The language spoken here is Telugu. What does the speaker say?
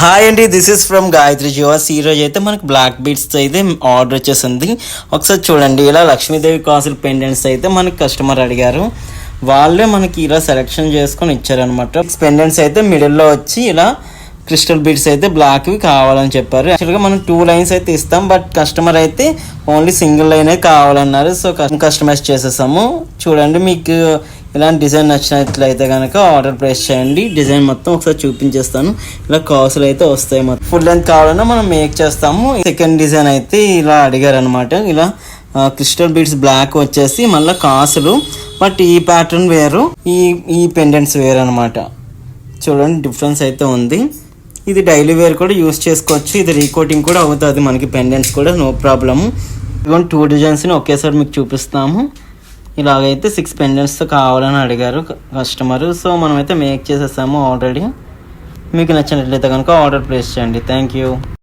హాయ్ అండి, this is from Gayatri jewellers. ఈరోజు అయితే మనకి బ్లాక్ బీడ్స్ అయితే ఆర్డర్ వచ్చేసింది. ఒకసారి చూడండి, ఇలా లక్ష్మీదేవి కాసుల పెండెంట్స్ అయితే మనకి కస్టమర్ అడిగారు. వాళ్ళే మనకి ఇలా సెలెక్షన్ చేసుకొని ఇచ్చారనమాట. పెండెంట్స్ అయితే మిడిల్లో వచ్చి ఇలా క్రిస్టల్ బీడ్స్ అయితే బ్లాక్వి కావాలని చెప్పారు. యాక్చువల్గా మనం 2 లైన్స్ అయితే ఇస్తాం, బట్ కస్టమర్ అయితే ఓన్లీ సింగిల్ లైనే కావాలన్నారు. సో కస్టమైజ్ చేసేసాము. చూడండి, మీకు ఇలాంటి డిజైన్ నచ్చినట్లయితే కనుక ఆర్డర్ ప్లేస్ చేయండి. డిజైన్ మొత్తం ఒకసారి చూపించేస్తాను. ఇలా కాసులు అయితే వస్తాయి. మొత్తం ఫుల్ లెంత్ కావాలన్నా మనం మేక్ చేస్తాము. సెకండ్ డిజైన్ అయితే ఇలా అడిగారు అనమాట. ఇలా క్రిస్టల్ బీడ్స్ బ్లాక్ వచ్చేసి మళ్ళీ కాసులు, బట్ ఈ ప్యాటర్న్ వేరు, ఈ పెండెంట్స్ వేరు అనమాట. చూడండి, డిఫరెన్స్ అయితే ఉంది. ఇది డైలీ వేర్ కూడా యూస్ చేసుకోవచ్చు. ఇది రీకోటింగ్ కూడా అవుతుంది మనకి, పెండెంట్స్ కూడా నో ప్రాబ్లము. ఇవన్నీ 2 డిజైన్స్ని ఒకేసారి మీకు చూపిస్తాము. ఇలాగైతే 6 పెండెంట్స్తో కావాలని అడిగారు కస్టమర్. సో మనమైతే మేక్ చేసేసాము ఆల్రెడీ. మీకు నచ్చినట్లయితే కనుక ఆర్డర్ ప్లేస్ చేయండి. Thank you.